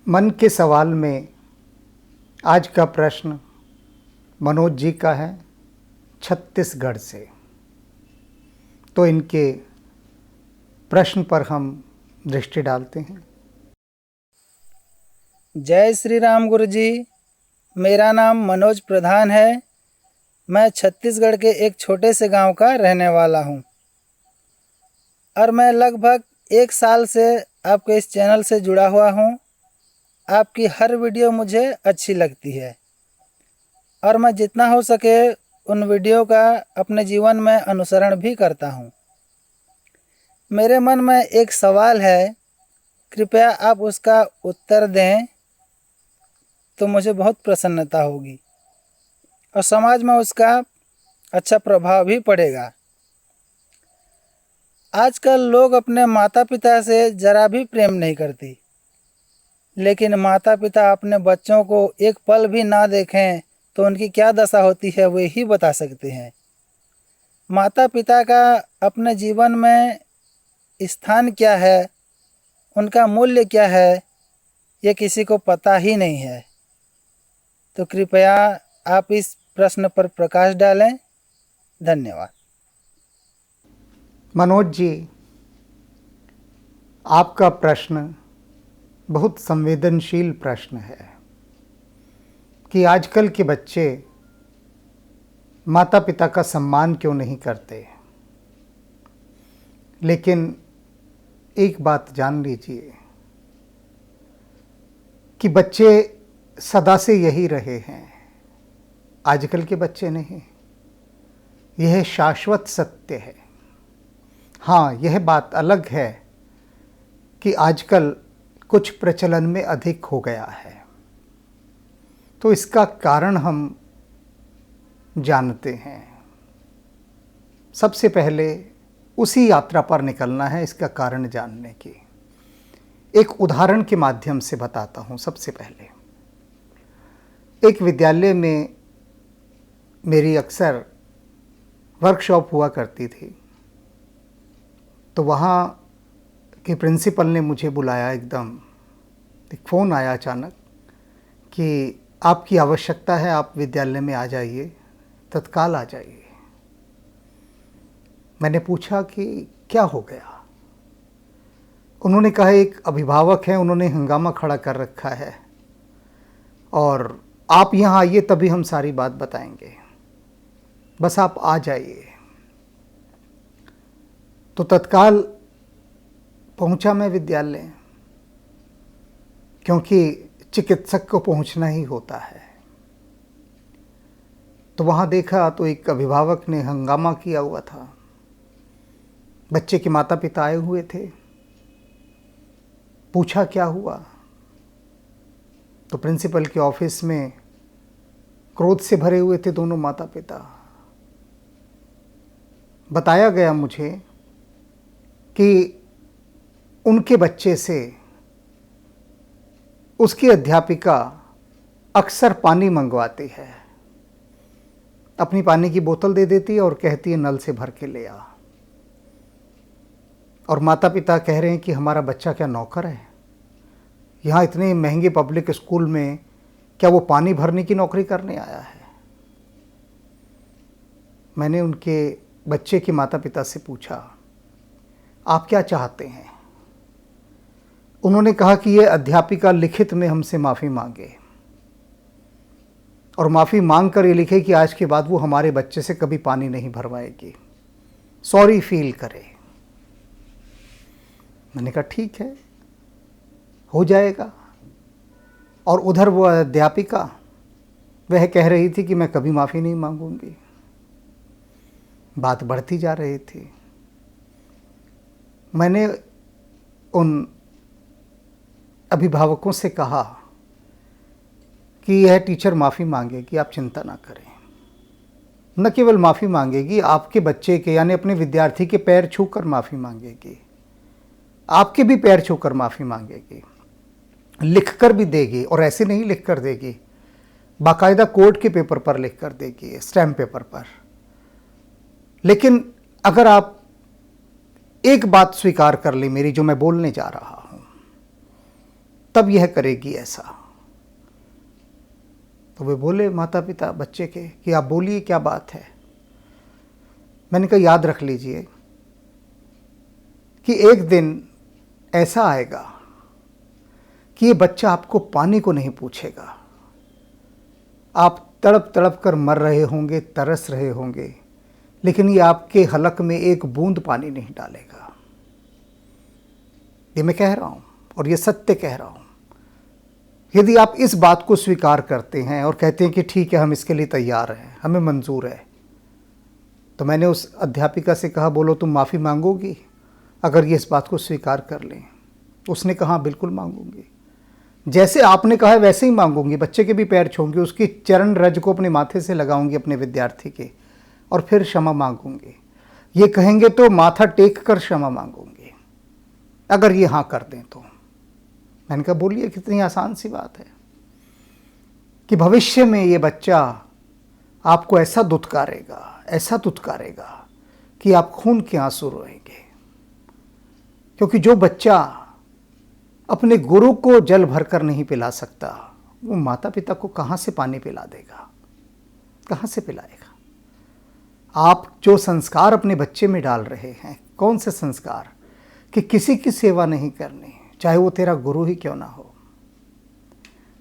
मन के सवाल में आज का प्रश्न मनोज जी का है, छत्तीसगढ़ से। तो इनके प्रश्न पर हम दृष्टि डालते हैं। जय श्री राम गुरु जी। मेरा नाम मनोज प्रधान है। मैं छत्तीसगढ़ के एक छोटे से गांव का रहने वाला हूं और मैं लगभग 1 साल से आपके इस चैनल से जुड़ा हुआ हूं। आपकी हर वीडियो मुझे अच्छी लगती है और मैं जितना हो सके उन वीडियो का अपने जीवन में अनुसरण भी करता हूं। मेरे मन में एक सवाल है, कृपया आप उसका उत्तर दें तो मुझे बहुत प्रसन्नता होगी और समाज में उसका अच्छा प्रभाव भी पड़ेगा। आजकल लोग अपने माता पिता से ज़रा भी प्रेम नहीं करती, लेकिन माता पिता अपने बच्चों को एक पल भी ना देखें तो उनकी क्या दशा होती है वे ही बता सकते हैं। माता पिता का अपने जीवन में स्थान क्या है, उनका मूल्य क्या है, ये किसी को पता ही नहीं है। तो कृपया आप इस प्रश्न पर प्रकाश डालें। धन्यवाद। मनोज जी, आपका प्रश्न बहुत संवेदनशील प्रश्न है कि आजकल के बच्चे माता पिता का सम्मान क्यों नहीं करते। लेकिन एक बात जान लीजिए कि बच्चे सदा से यही रहे हैं, आजकल के बच्चे नहीं। यह शाश्वत सत्य है। हाँ, यह बात अलग है कि आजकल कुछ प्रचलन में अधिक हो गया है, तो इसका कारण हम जानते हैं। सबसे पहले उसी यात्रा पर निकलना है इसका कारण जानने की। एक उदाहरण के माध्यम से बताता हूँ। सबसे पहले एक विद्यालय में मेरी अक्सर वर्कशॉप हुआ करती थी, तो वहाँ के प्रिंसिपल ने मुझे बुलाया। एकदम एक फ़ोन आया अचानक कि आपकी आवश्यकता है, आप विद्यालय में आ जाइए, तत्काल आ जाइए। मैंने पूछा कि क्या हो गया। उन्होंने कहा एक अभिभावक हैं, उन्होंने हंगामा खड़ा कर रखा है और आप यहाँ आइए तभी हम सारी बात बताएंगे, बस आप आ जाइए। तो तत्काल पहुंचा मैं विद्यालय, क्योंकि चिकित्सक को पहुंचना ही होता है। तो वहाँ देखा तो एक अभिभावक ने हंगामा किया हुआ था। बच्चे के माता पिता आए हुए थे। पूछा क्या हुआ, तो प्रिंसिपल के ऑफिस में क्रोध से भरे हुए थे दोनों माता पिता। बताया गया मुझे कि उनके बच्चे से उसकी अध्यापिका अक्सर पानी मंगवाती है, अपनी पानी की बोतल दे देती है और कहती है नल से भर के ले आ। और माता पिता कह रहे हैं कि हमारा बच्चा क्या नौकर है, यहाँ इतने महंगे पब्लिक स्कूल में क्या वो पानी भरने की नौकरी करने आया है। मैंने उनके बच्चे के माता पिता से पूछा, आप क्या चाहते हैं। उन्होंने कहा कि ये अध्यापिका लिखित में हमसे माफ़ी मांगे और माफ़ी मांग कर ये लिखे कि आज के बाद वो हमारे बच्चे से कभी पानी नहीं भरवाएगी, सॉरी फील करे। मैंने कहा ठीक है, हो जाएगा। और उधर वो अध्यापिका वह कह रही थी कि मैं कभी माफ़ी नहीं मांगूंगी। बात बढ़ती जा रही थी। मैंने उन अभिभावकों से कहा कि यह टीचर माफ़ी मांगेगी, आप चिंता ना करें। न केवल माफ़ी मांगेगी, आपके बच्चे के यानी अपने विद्यार्थी के पैर छूकर माफ़ी मांगेगी, आपके भी पैर छूकर माफ़ी मांगेगी, लिखकर भी देगी। और ऐसे नहीं लिख कर देगी, बाकायदा कोर्ट के पेपर पर लिख कर देगी, स्टैम्प पेपर पर। लेकिन अगर आप एक बात स्वीकार कर ले मेरी, जो मैं बोलने जा रहा हूं, तब यह करेगी ऐसा। तो वे बोले माता पिता बच्चे के कि आप बोलिए क्या बात है। मैंने कहा याद रख लीजिए कि एक दिन ऐसा आएगा कि ये बच्चा आपको पानी को नहीं पूछेगा। आप तड़प तड़प कर मर रहे होंगे, तरस रहे होंगे, लेकिन ये आपके हलक में एक बूंद पानी नहीं डालेगा। ये मैं कह रहा हूं और ये सत्य कह रहा हूं। यदि आप इस बात को स्वीकार करते हैं और कहते हैं कि ठीक है, हम इसके लिए तैयार हैं, हमें मंजूर है, तो मैंने उस अध्यापिका से कहा बोलो तुम माफ़ी मांगोगी अगर ये इस बात को स्वीकार कर लें। उसने कहा बिल्कुल मांगूंगी, जैसे आपने कहा है वैसे ही मांगूंगी। बच्चे के भी पैर छूंगी, उसकी चरण रज को अपने माथे से लगाऊंगी अपने विद्यार्थी के, और फिर क्षमा मांगूंगी। ये कहेंगे तो माथा टेक कर क्षमा मांगूंगी, अगर ये हाँ कर दें तो। मैंने कहा बोलिए, कितनी आसान सी बात है कि भविष्य में ये बच्चा आपको ऐसा दुत्कारेगा, ऐसा दुत्कारेगा कि आप खून के आंसू रोएंगे। क्योंकि जो बच्चा अपने गुरु को जल भरकर नहीं पिला सकता, वो माता पिता को कहाँ से पानी पिला देगा, कहाँ से पिलाएगा। आप जो संस्कार अपने बच्चे में डाल रहे हैं, कौन से संस्कार कि किसी की सेवा नहीं करनी, चाहे वो तेरा गुरु ही क्यों ना हो,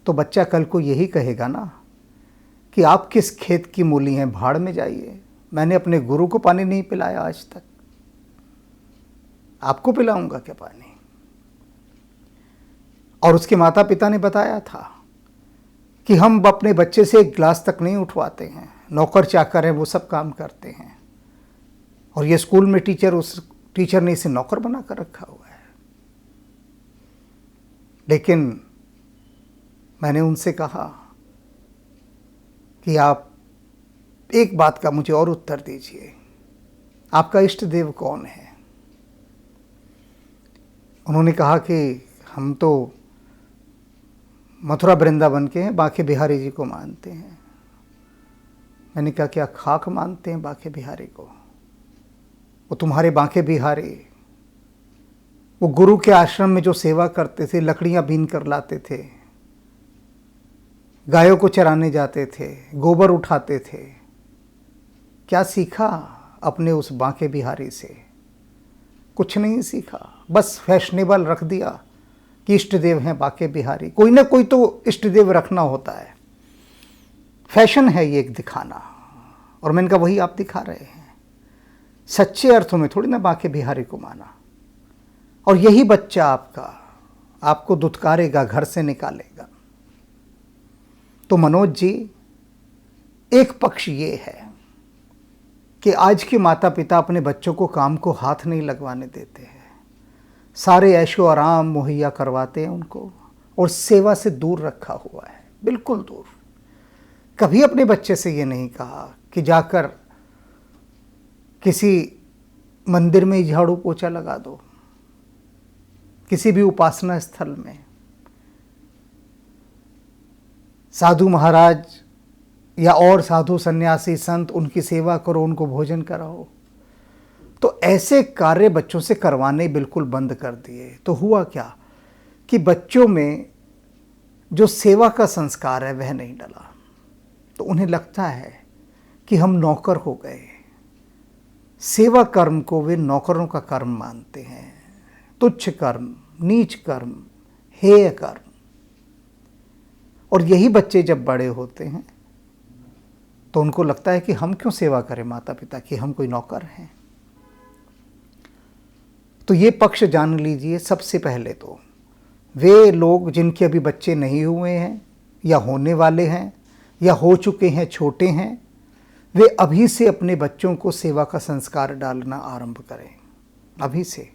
तो बच्चा कल को यही कहेगा ना कि आप किस खेत की मूली हैं, भाड़ में जाइए, मैंने अपने गुरु को पानी नहीं पिलाया आज तक, आपको पिलाऊंगा क्या पानी। और उसके माता पिता ने बताया था कि हम अपने बच्चे से एक गिलास तक नहीं उठवाते हैं, नौकर चाकर हैं, वो सब काम करते हैं, और ये स्कूल में उस टीचर ने इसे नौकर बना कर रखा हुआ है। लेकिन मैंने उनसे कहा कि आप एक बात का मुझे और उत्तर दीजिए, आपका इष्ट देव कौन है। उन्होंने कहा कि हम तो मथुरा वृंदावन के हैं, बांके बिहारी जी को मानते हैं। मैंने कहा क्या खाक मानते हैं बांके बिहारी को। वो तुम्हारे बांके बिहारी, वो गुरु के आश्रम में जो सेवा करते थे, लकड़ियां बीन कर लाते थे, गायों को चराने जाते थे, गोबर उठाते थे, क्या सीखा अपने उस बांके बिहारी से? कुछ नहीं सीखा, बस फैशनेबल रख दिया कि इष्ट देव हैं बांके बिहारी। कोई ना कोई तो इष्ट देव रखना होता है, फैशन है ये एक दिखाना। और मैंने कहा वही आप दिखा रहे हैं, सच्चे अर्थों में थोड़ी ना बांके बिहारी को माना। और यही बच्चा आपको दुत्कारेगा, घर से निकालेगा। तो मनोज जी, एक पक्ष ये है कि आज के माता पिता अपने बच्चों को काम को हाथ नहीं लगवाने देते हैं, सारे ऐशो आराम मुहैया करवाते हैं उनको, और सेवा से दूर रखा हुआ है, बिल्कुल दूर। कभी अपने बच्चे से ये नहीं कहा कि जाकर किसी मंदिर में झाड़ू पोछा लगा दो, किसी भी उपासना स्थल में साधु महाराज या और साधु सन्यासी संत, उनकी सेवा करो, उनको भोजन कराओ। तो ऐसे कार्य बच्चों से करवाने बिल्कुल बंद कर दिए। तो हुआ क्या कि बच्चों में जो सेवा का संस्कार है वह नहीं डला। तो उन्हें लगता है कि हम नौकर हो गए। सेवा कर्म को वे नौकरों का कर्म मानते हैं, तुच्छ कर्म, नीच कर्म, हेय कर्म। और यही बच्चे जब बड़े होते हैं तो उनको लगता है कि हम क्यों सेवा करें माता पिता की, हम कोई नौकर हैं। तो ये पक्ष जान लीजिए। सबसे पहले तो वे लोग जिनके अभी बच्चे नहीं हुए हैं या होने वाले हैं या हो चुके हैं, छोटे हैं, वे अभी से अपने बच्चों को सेवा का संस्कार डालना आरंभ करें, अभी से।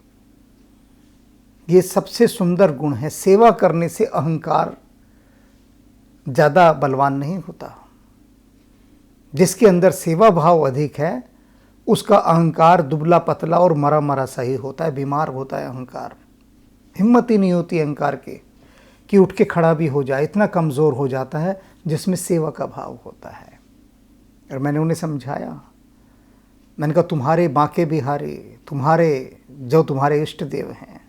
ये सबसे सुंदर गुण है। सेवा करने से अहंकार ज़्यादा बलवान नहीं होता। जिसके अंदर सेवा भाव अधिक है उसका अहंकार दुबला पतला और मरा मरा सही होता है, बीमार होता है अहंकार। हिम्मत ही नहीं होती अहंकार के कि उठ के खड़ा भी हो जाए, इतना कमज़ोर हो जाता है जिसमें सेवा का भाव होता है। और मैंने उन्हें समझाया, मैंने कहा तुम्हारे बांके बिहारी, तुम्हारे इष्ट देव हैं,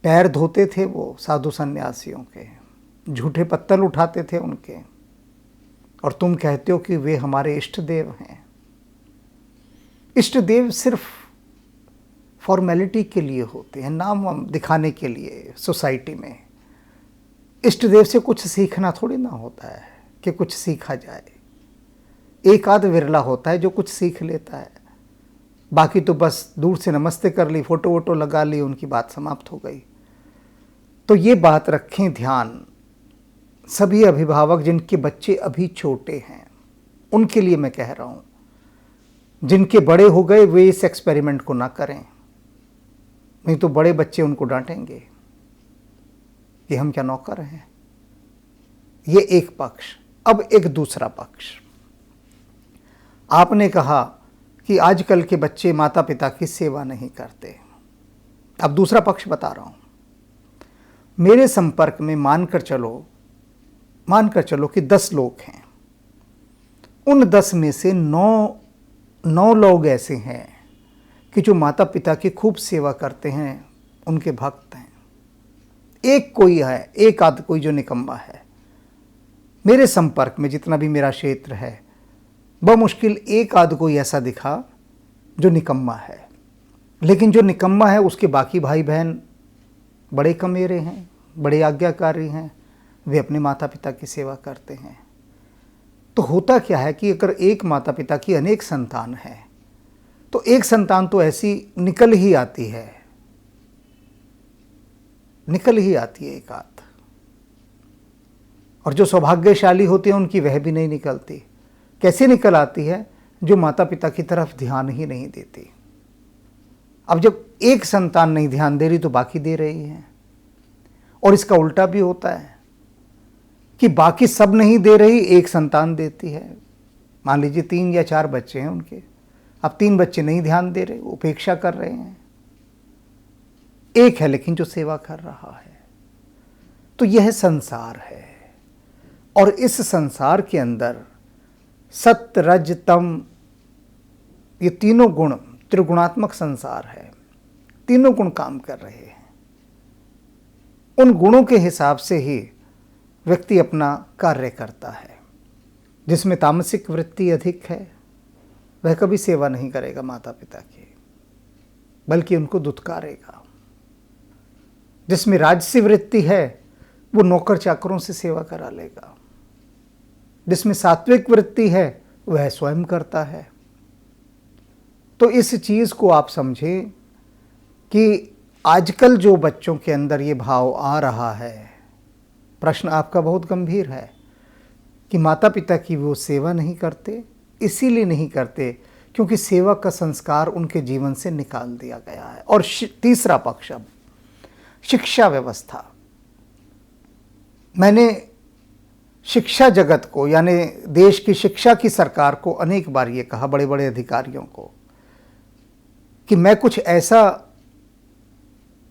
पैर धोते थे वो साधु सन्यासियों के, झूठे पत्तल उठाते थे उनके, और तुम कहते हो कि वे हमारे इष्ट देव हैं। इष्ट देव सिर्फ फॉर्मेलिटी के लिए होते हैं, नाम वाम दिखाने के लिए सोसाइटी में। इष्ट देव से कुछ सीखना थोड़ी ना होता है कि कुछ सीखा जाए। एक आध विरला होता है जो कुछ सीख लेता है, बाकी तो बस दूर से नमस्ते कर ली, फोटो वोटो लगा ली, उनकी बात समाप्त हो गई। तो ये बात रखें ध्यान, सभी अभिभावक जिनके बच्चे अभी छोटे हैं उनके लिए मैं कह रहा हूँ, जिनके बड़े हो गए वे इस एक्सपेरिमेंट को ना करें, नहीं तो बड़े बच्चे उनको डांटेंगे कि हम क्या नौकर हैं। ये एक पक्ष। अब एक दूसरा पक्ष, आपने कहा कि आजकल के बच्चे माता पिता की सेवा नहीं करते। अब दूसरा पक्ष बता रहा हूं। मेरे संपर्क में मानकर चलो कि 10 लोग हैं, उन 10 में से 9 लोग ऐसे हैं कि जो माता पिता की खूब सेवा करते हैं, उनके भक्त हैं। एक कोई है, एक आध कोई जो निकम्मा है। मेरे संपर्क में जितना भी मेरा क्षेत्र है, बमुश्किल एक आध कोई ऐसा दिखा जो निकम्मा है। लेकिन जो निकम्मा है उसके बाकी भाई बहन बड़े कमेरे हैं, बड़े आज्ञाकारी हैं, वे अपने माता पिता की सेवा करते हैं। तो होता क्या है कि अगर एक माता पिता की अनेक संतान है तो एक संतान तो ऐसी निकल ही आती है एक आध, और जो सौभाग्यशाली होते हैं उनकी वह भी नहीं निकलती। कैसे निकल आती है? जो माता पिता की तरफ ध्यान ही नहीं देती। अब जब एक संतान नहीं ध्यान दे रही तो बाकी दे रही है, और इसका उल्टा भी होता है कि बाकी सब नहीं दे रही, एक संतान देती है। मान लीजिए 3 या 4 बच्चे हैं उनके, अब 3 बच्चे नहीं ध्यान दे रहे, उपेक्षा कर रहे हैं। एक है लेकिन जो सेवा कर रहा है। तो यह संसार है, और इस संसार के अंदर सत्य रज तम, ये तीनों गुण, त्रिगुणात्मक संसार है। तीनों गुण काम कर रहे हैं। उन गुणों के हिसाब से ही व्यक्ति अपना कार्य करता है। जिसमें तामसिक वृत्ति अधिक है वह कभी सेवा नहीं करेगा माता पिता की, बल्कि उनको दुत्कारेगा। जिसमें राजसी वृत्ति है वो नौकर चाकरों से सेवा करा लेगा। जिसमें सात्विक वृत्ति है वह स्वयं करता है। तो इस चीज़ को आप समझें कि आजकल जो बच्चों के अंदर ये भाव आ रहा है, प्रश्न आपका बहुत गंभीर है कि माता पिता की वो सेवा नहीं करते। इसीलिए नहीं करते क्योंकि सेवा का संस्कार उनके जीवन से निकाल दिया गया है। और तीसरा पक्ष, अब शिक्षा व्यवस्था। मैंने शिक्षा जगत को, यानी देश की शिक्षा की सरकार को अनेक बार ये कहा, बड़े बड़े अधिकारियों को, कि मैं कुछ ऐसा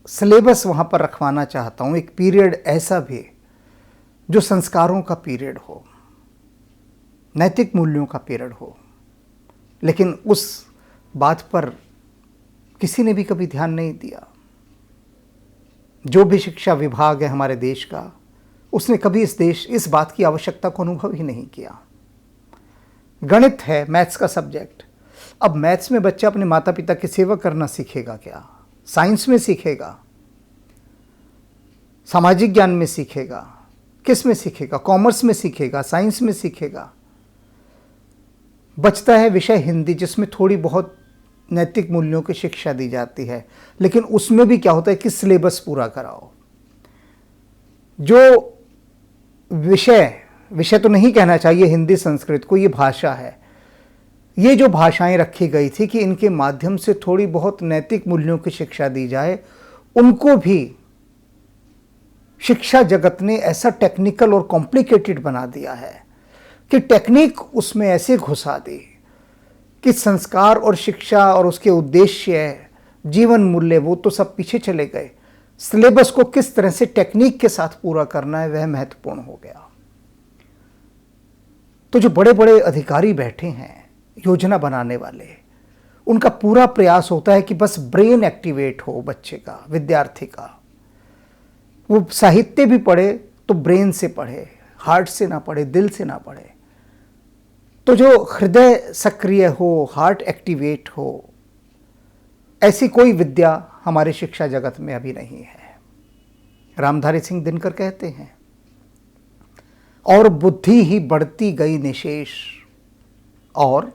सिलेबस वहाँ पर रखवाना चाहता हूँ, एक पीरियड ऐसा भी जो संस्कारों का पीरियड हो, नैतिक मूल्यों का पीरियड हो। लेकिन उस बात पर किसी ने भी कभी ध्यान नहीं दिया। जो भी शिक्षा विभाग है हमारे देश का, उसने कभी इस बात की आवश्यकता को अनुभव ही नहीं किया। गणित है मैथ्स का सब्जेक्ट, अब मैथ्स में बच्चा अपने माता पिता की सेवा करना सीखेगा क्या? साइंस में सीखेगा, सामाजिक ज्ञान में सीखेगा, किस में सीखेगा? कॉमर्स में सीखेगा, साइंस में सीखेगा। बचता है विषय हिंदी, जिसमें थोड़ी बहुत नैतिक मूल्यों की शिक्षा दी जाती है, लेकिन उसमें भी क्या होता है कि सिलेबस पूरा कराओ। जो विषय तो नहीं कहना चाहिए हिंदी संस्कृत को, ये भाषा है। ये जो भाषाएं रखी गई थी कि इनके माध्यम से थोड़ी बहुत नैतिक मूल्यों की शिक्षा दी जाए, उनको भी शिक्षा जगत ने ऐसा टेक्निकल और कॉम्प्लिकेटेड बना दिया है कि टेक्निक उसमें ऐसे घुसा दी कि संस्कार और शिक्षा और उसके उद्देश्य, जीवन मूल्य, वो तो सब पीछे चले गए। सिलेबस को किस तरह से टेक्निक के साथ पूरा करना है वह महत्वपूर्ण हो गया। तो जो बड़े बड़े अधिकारी बैठे हैं, योजना बनाने वाले, उनका पूरा प्रयास होता है कि बस ब्रेन एक्टिवेट हो बच्चे का, विद्यार्थी का, वो साहित्य भी पढ़े तो ब्रेन से पढ़े, हार्ट से ना पढ़े, दिल से ना पढ़े। तो जो हृदय सक्रिय हो, हार्ट एक्टिवेट हो, ऐसी कोई विद्या हमारे शिक्षा जगत में अभी नहीं है। रामधारी सिंह दिनकर कहते हैं, और बुद्धि ही बढ़ती गई निशेष, और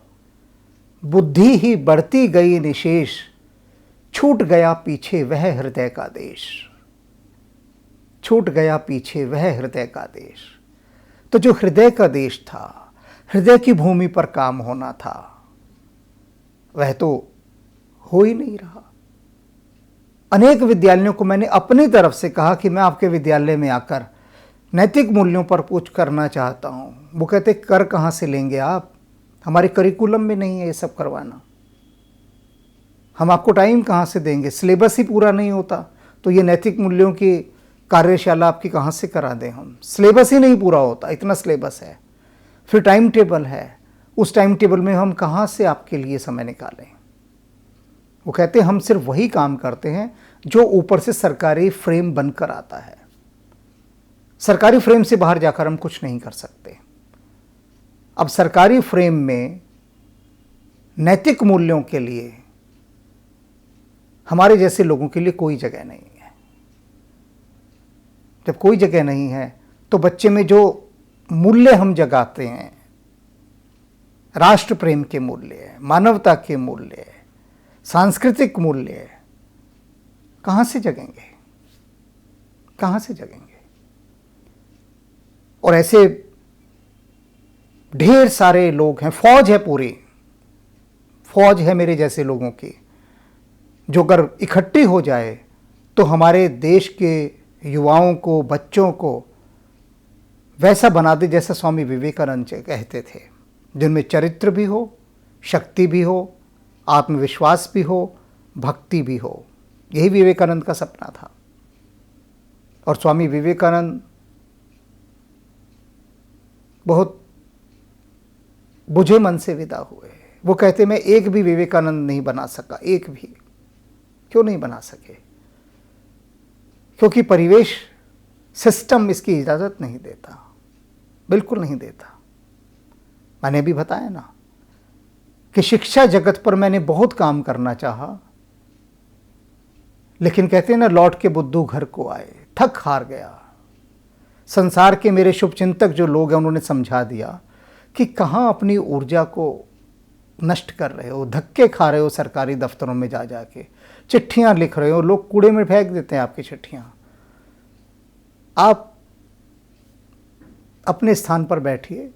बुद्धि ही बढ़ती गई निशेष, छूट गया पीछे वह हृदय का देश, छूट गया पीछे वह हृदय का देश। तो जो हृदय का देश था, हृदय की भूमि पर काम होना था, वह तो हो ही नहीं रहा। अनेक विद्यालयों को मैंने अपनी तरफ से कहा कि मैं आपके विद्यालय में आकर नैतिक मूल्यों पर पूछ करना चाहता हूँ। वो कहते कर कहाँ से लेंगे आप, हमारे करिकुलम में नहीं है ये सब करवाना, हम आपको टाइम कहाँ से देंगे, सिलेबस ही पूरा नहीं होता तो ये नैतिक मूल्यों की कार्यशाला आपकी कहाँ से करा दें हम, सिलेबस ही नहीं पूरा होता, इतना सिलेबस है, फिर टाइम टेबल है, उस टाइम टेबल में हम कहाँ से आपके लिए समय निकालें। वो कहते हैं हम सिर्फ वही काम करते हैं जो ऊपर से सरकारी फ्रेम बनकर आता है, सरकारी फ्रेम से बाहर जाकर हम कुछ नहीं कर सकते। अब सरकारी फ्रेम में नैतिक मूल्यों के लिए हमारे जैसे लोगों के लिए कोई जगह नहीं है। जब कोई जगह नहीं है तो बच्चे में जो मूल्य हम जगाते हैं, राष्ट्र प्रेम के मूल्य, मानवता के मूल्य, सांस्कृतिक मूल्य, कहाँ से जगेंगे, कहाँ से जगेंगे। और ऐसे ढेर सारे लोग हैं, फौज है, पूरी फौज है मेरे जैसे लोगों की, जो अगर इकट्ठी हो जाए तो हमारे देश के युवाओं को, बच्चों को वैसा बना दे जैसा स्वामी विवेकानंद जी कहते थे, जिनमें चरित्र भी हो, शक्ति भी हो, आत्मविश्वास भी हो, भक्ति भी हो। यही विवेकानंद का सपना था। और स्वामी विवेकानंद बहुत बुझे मन से विदा हुए। वो कहते मैं एक भी विवेकानंद नहीं बना सका, एक भी। क्यों नहीं बना सके? क्योंकि परिवेश, सिस्टम इसकी इजाज़त नहीं देता, बिल्कुल नहीं देता। मैंने भी बताया ना कि शिक्षा जगत पर मैंने बहुत काम करना चाहा, लेकिन कहते हैं ना लौट के बुद्धू घर को आए, थक हार गया। संसार के मेरे शुभचिंतक जो लोग हैं उन्होंने समझा दिया कि कहाँ अपनी ऊर्जा को नष्ट कर रहे हो, धक्के खा रहे हो सरकारी दफ्तरों में जा जाके, चिट्ठियाँ लिख रहे हो, लोग कूड़े में फेंक देते हैं आपकी चिट्ठियाँ। आप अपने स्थान पर बैठिए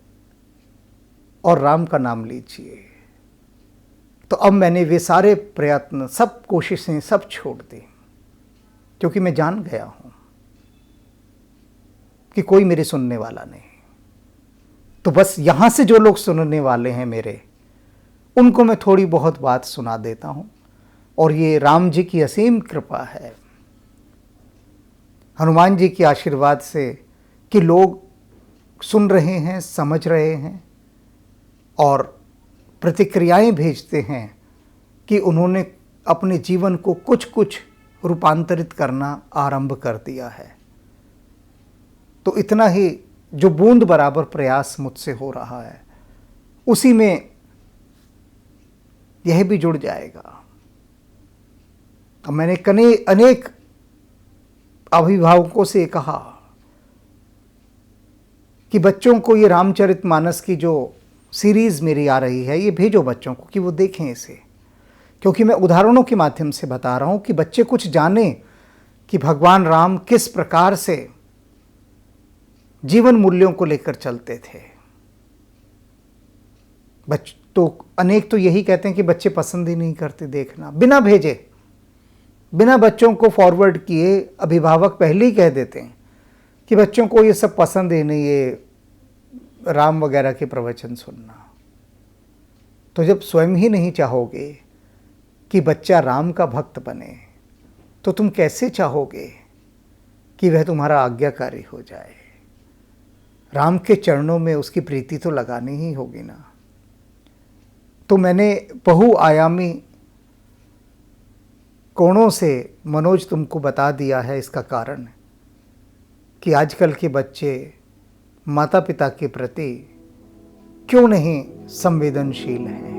और राम का नाम लीजिए। तो अब मैंने वे सारे प्रयत्न, सब कोशिशें सब छोड़ दी, क्योंकि मैं जान गया हूँ कि कोई मेरे सुनने वाला नहीं। तो बस यहाँ से जो लोग सुनने वाले हैं मेरे, उनको मैं थोड़ी बहुत बात सुना देता हूँ। और ये राम जी की असीम कृपा है, हनुमान जी के आशीर्वाद से, कि लोग सुन रहे हैं, समझ रहे हैं और प्रतिक्रियाएं भेजते हैं कि उन्होंने अपने जीवन को कुछ कुछ रूपांतरित करना आरंभ कर दिया है। तो इतना ही जो बूंद बराबर प्रयास मुझसे हो रहा है, उसी में यह भी जुड़ जाएगा। अब मैंने अनेक अभिभावकों से कहा कि बच्चों को ये रामचरितमानस की जो सीरीज़ मेरी आ रही है, ये भेजो बच्चों को कि वो देखें इसे, क्योंकि मैं उदाहरणों के माध्यम से बता रहा हूँ कि बच्चे कुछ जाने कि भगवान राम किस प्रकार से जीवन मूल्यों को लेकर चलते थे। तो अनेक तो यही कहते हैं कि बच्चे पसंद ही नहीं करते देखना। बिना भेजे, बिना बच्चों को फॉरवर्ड किए अभिभावक पहले ही कह देते हैं कि बच्चों को ये सब पसंद ही नहीं, ये राम वगैरह के प्रवचन सुनना। तो जब स्वयं ही नहीं चाहोगे कि बच्चा राम का भक्त बने, तो तुम कैसे चाहोगे कि वह तुम्हारा आज्ञाकारी हो जाए? राम के चरणों में उसकी प्रीति तो लगानी ही होगी ना। तो मैंने बहुआयामी कोणों से मनोज तुमको बता दिया है इसका कारण, कि आजकल के बच्चे माता पिता के प्रति क्यों नहीं संवेदनशील हैं।